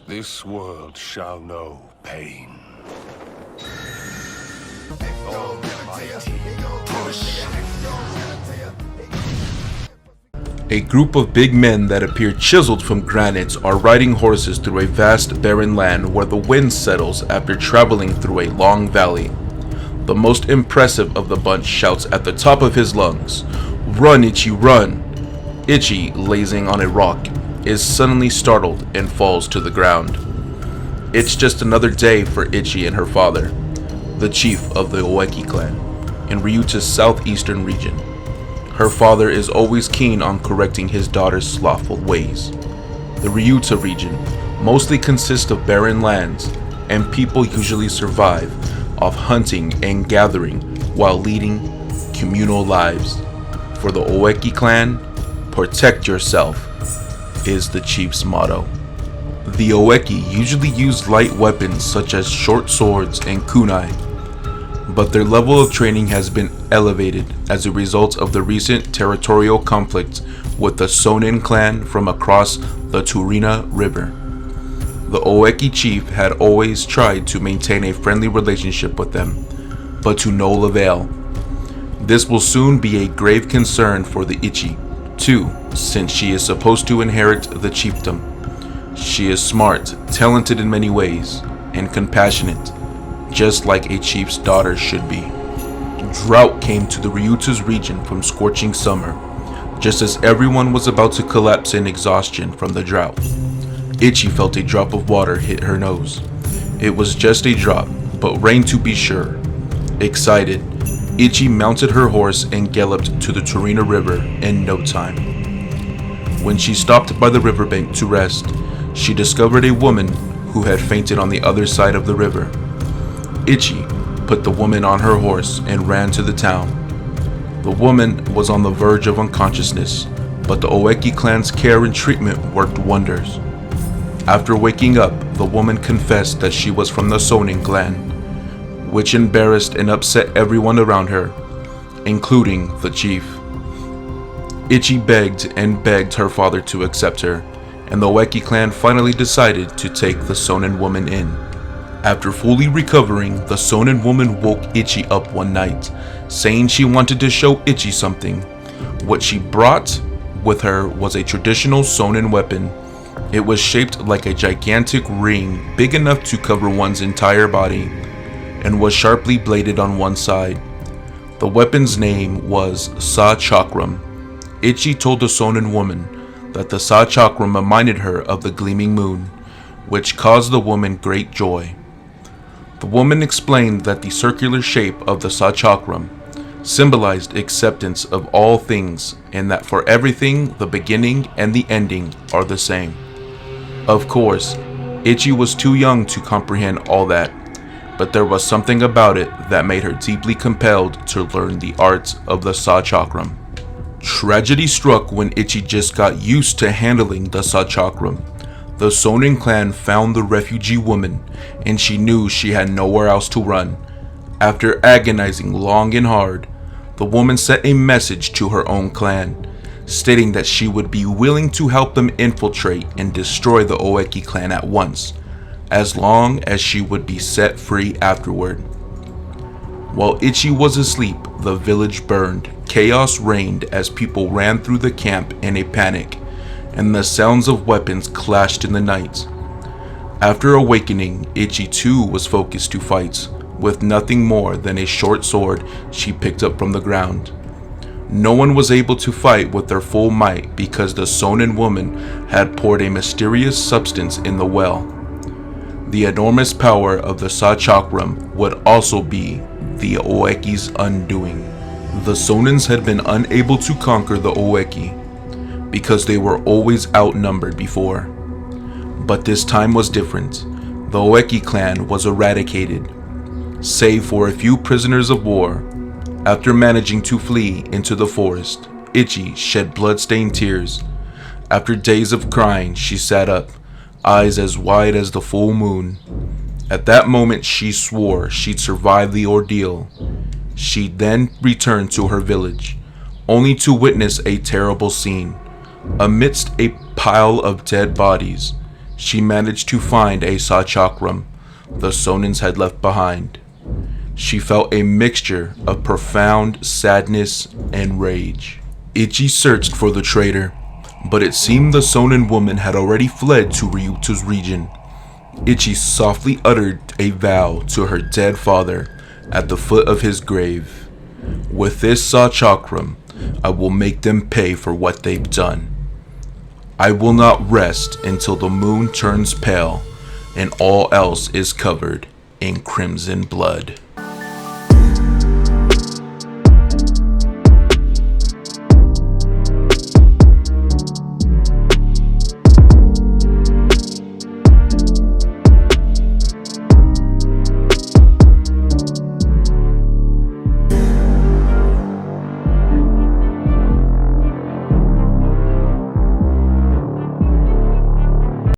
This world shall know pain. Almighty push. A group of big men that appear chiseled from granite are riding horses through a vast barren land where the wind settles after traveling through a long valley. The most impressive of the bunch shouts at the top of his lungs, "Run, Itchy, run!" Itchy, lazing on a rock, is suddenly startled and falls to the ground. It's just another day for Itchy and her father, the chief of the Oeki clan, in Ryuta's southeastern region. Her father is always keen on correcting his daughter's slothful ways. The Ryuta region mostly consists of barren lands, and people usually survive off hunting and gathering while leading communal lives. For the Oeki clan, protect yourself is the chief's motto. The Oeki usually use light weapons such as short swords and kunai, but their level of training has been elevated as a result of the recent territorial conflict with the Sonin clan from across the Turina River. The Oeki chief had always tried to maintain a friendly relationship with them, but to no avail. This will soon be a grave concern for the Itchy, too, since she is supposed to inherit the chiefdom. She is smart, talented in many ways, and compassionate, just like a chief's daughter should be. Drought came to the Ryuta's region from scorching summer, just as everyone was about to collapse in exhaustion from the drought. Itchy felt a drop of water hit her nose. It was just a drop, but rain to be sure. Excited, Itchy mounted her horse and galloped to the Turina River in no time. When she stopped by the riverbank to rest, she discovered a woman who had fainted on the other side of the river. Itchy put the woman on her horse and ran to the town. The woman was on the verge of unconsciousness, but the Oeki clan's care and treatment worked wonders. After waking up, the woman confessed that she was from the Sonin clan, which embarrassed and upset everyone around her, including the chief. Itchy begged and begged her father to accept her, and the Oeki clan finally decided to take the Sonin woman in. After fully recovering, the Sonin woman woke Itchy up one night, saying she wanted to show Itchy something. What she brought with her was a traditional Sonin weapon. It was shaped like a gigantic ring big enough to cover one's entire body, and was sharply bladed on one side. The weapon's name was Sa Chakram. Itchy told the Sonin woman that the Sa Chakram reminded her of the gleaming moon, which caused the woman great joy. The woman explained that the circular shape of the Sa Chakram symbolized acceptance of all things, and that for everything, the beginning and the ending are the same. Of course, Itchy was too young to comprehend all that, but there was something about it that made her deeply compelled to learn the art of the Sa Chakram. Tragedy struck when Itchy just got used to handling the Sa Chakram. The Sonin clan found the refugee woman, and she knew she had nowhere else to run. After agonizing long and hard, the woman sent a message to her own clan, stating that she would be willing to help them infiltrate and destroy the Oeki clan at once, as long as she would be set free afterward. While Itchy was asleep, the village burned. Chaos reigned as people ran through the camp in a panic, and the sounds of weapons clashed in the night. After awakening, Itchy too was focused to fight, with nothing more than a short sword she picked up from the ground. No one was able to fight with their full might because the Sonin woman had poured a mysterious substance in the well. The enormous power of the Sa Chakram would also be the Oeki's undoing. The Sonins had been unable to conquer the Oeki because they were always outnumbered before. But this time was different. The Oeki clan was eradicated, save for a few prisoners of war. After managing to flee into the forest, Itchy shed blood-stained tears. After days of crying, she sat up, eyes as wide as the full moon. At that moment, she swore she'd survive the ordeal. She then returned to her village, only to witness a terrible scene. Amidst a pile of dead bodies, she managed to find a Sachakram the Sonins had left behind. She felt a mixture of profound sadness and rage. Ichi searched for the traitor, but it seemed the Sonin woman had already fled to Ryuta's region. Ichi softly uttered a vow to her dead father at the foot of his grave. With this Sachakram, I will make them pay for what they've done. I will not rest until the moon turns pale and all else is covered in crimson blood.